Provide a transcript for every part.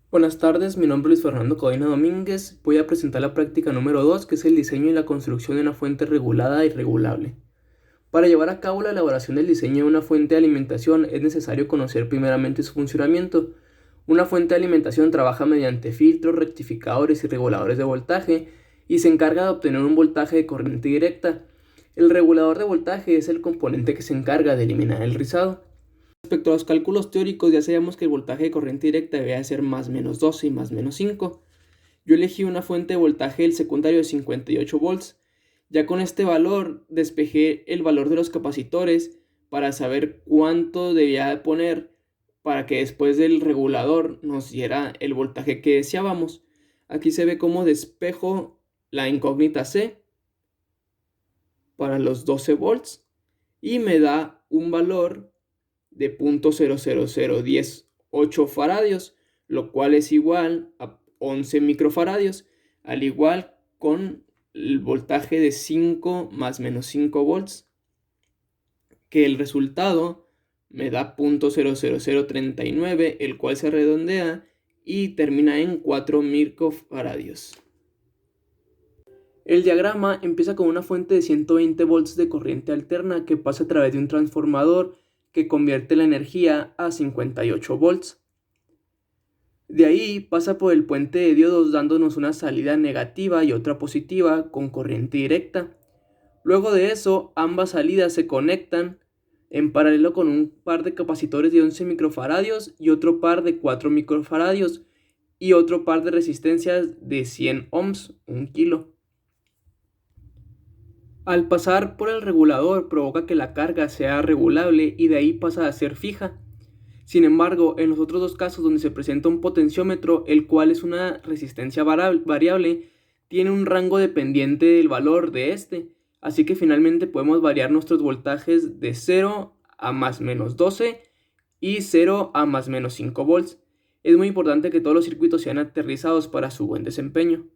Buenas tardes, mi nombre es Luis Fernando Codina Domínguez. Voy a presentar la práctica número 2, que es el diseño y la construcción de una fuente regulada y regulable. Para llevar a cabo la elaboración del diseño de una fuente de alimentación es necesario conocer primeramente su funcionamiento. Una fuente de alimentación trabaja mediante filtros, rectificadores y reguladores de voltaje y se encarga de obtener un voltaje de corriente directa. El regulador de voltaje es el componente que se encarga de eliminar el rizado. Respecto a los cálculos teóricos, ya sabíamos que el voltaje de corriente directa debía ser más menos 12 y más menos 5. Yo elegí una fuente de voltaje del secundario de 58 volts. Ya con este valor despejé el valor de los capacitores para saber cuánto debía de poner para que después del regulador nos diera el voltaje que deseábamos. Aquí se ve cómo despejo la incógnita C para los 12 volts y me da un valor de 0.00018 faradios, lo cual es igual a 11 microfaradios, al igual con el voltaje de 5 más menos 5 volts, que el resultado me da 0.00039, el cual se redondea y termina en 4 microfaradios. El diagrama empieza con una fuente de 120 volts de corriente alterna que pasa a través de un transformador que convierte la energía a 58 volts. De ahí pasa por el puente de diodos dándonos una salida negativa y otra positiva con corriente directa. Luego de eso, ambas salidas se conectan en paralelo con un par de capacitores de 11 microfaradios y otro par de 4 microfaradios y otro par de resistencias de 100 ohms, 1 kilo. Al pasar por el regulador provoca que la carga sea regulable y de ahí pasa a ser fija. Sin embargo, en los otros dos casos donde se presenta un potenciómetro, el cual es una resistencia variable, tiene un rango dependiente del valor de este, así que finalmente podemos variar nuestros voltajes de 0 a más menos 12 y 0 a más menos 5 volts. Es muy importante que todos los circuitos sean aterrizados para su buen desempeño.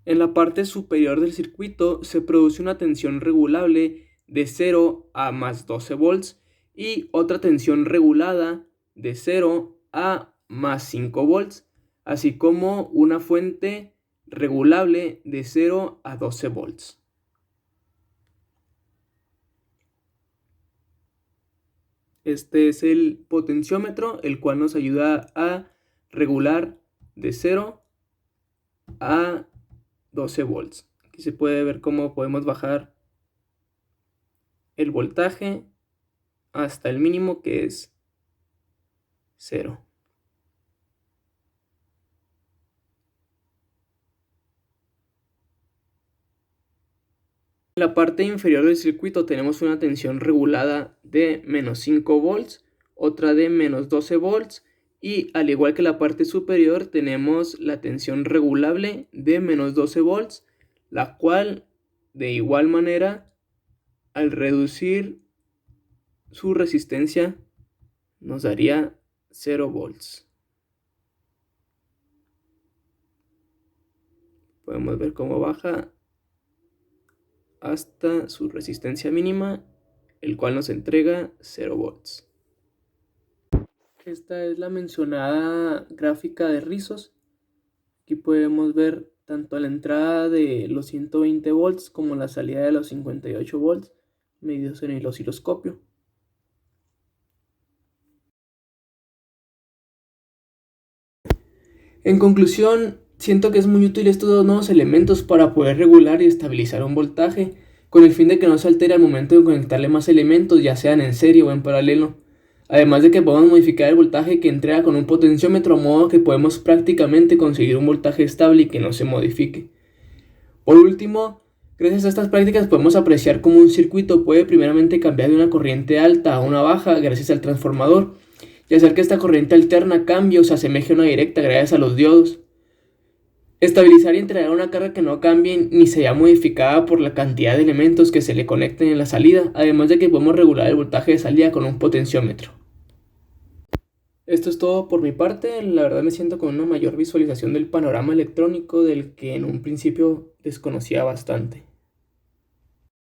En la parte superior del circuito se produce una tensión regulable de 0 a más 12 volts y otra tensión regulada de 0 a más 5 volts, así como una fuente regulable de 0 a 12 volts. Este es el potenciómetro, el cual nos ayuda a regular de 0 a 12 volts. Aquí se puede ver cómo podemos bajar el voltaje hasta el mínimo, que es 0. En la parte inferior del circuito tenemos una tensión regulada de menos 5 volts, otra de menos 12 volts y al igual que la parte superior tenemos la tensión regulable de menos 12 volts, la cual de igual manera al reducir su resistencia nos daría 0 volts. Podemos ver cómo baja hasta su resistencia mínima, el cual nos entrega 0 volts. Esta es la mencionada gráfica de rizos. Aquí podemos ver tanto la entrada de los 120 volts como la salida de los 58 volts medidos en el osciloscopio. En conclusión, siento que es muy útil estos dos nuevos elementos para poder regular y estabilizar un voltaje, con el fin de que no se altere al momento de conectarle más elementos, ya sean en serie o en paralelo. Además de que podemos modificar el voltaje que entrega con un potenciómetro, a modo que podemos prácticamente conseguir un voltaje estable y que no se modifique. Por último, gracias a estas prácticas podemos apreciar cómo un circuito puede primeramente cambiar de una corriente alta a una baja gracias al transformador, y hacer que esta corriente alterna cambie o se asemeje a una directa gracias a los diodos. Estabilizar y entregar una carga que no cambie ni sea modificada por la cantidad de elementos que se le conecten en la salida, además de que podemos regular el voltaje de salida con un potenciómetro. Esto es todo por mi parte. La verdad me siento con una mayor visualización del panorama electrónico del que en un principio desconocía bastante.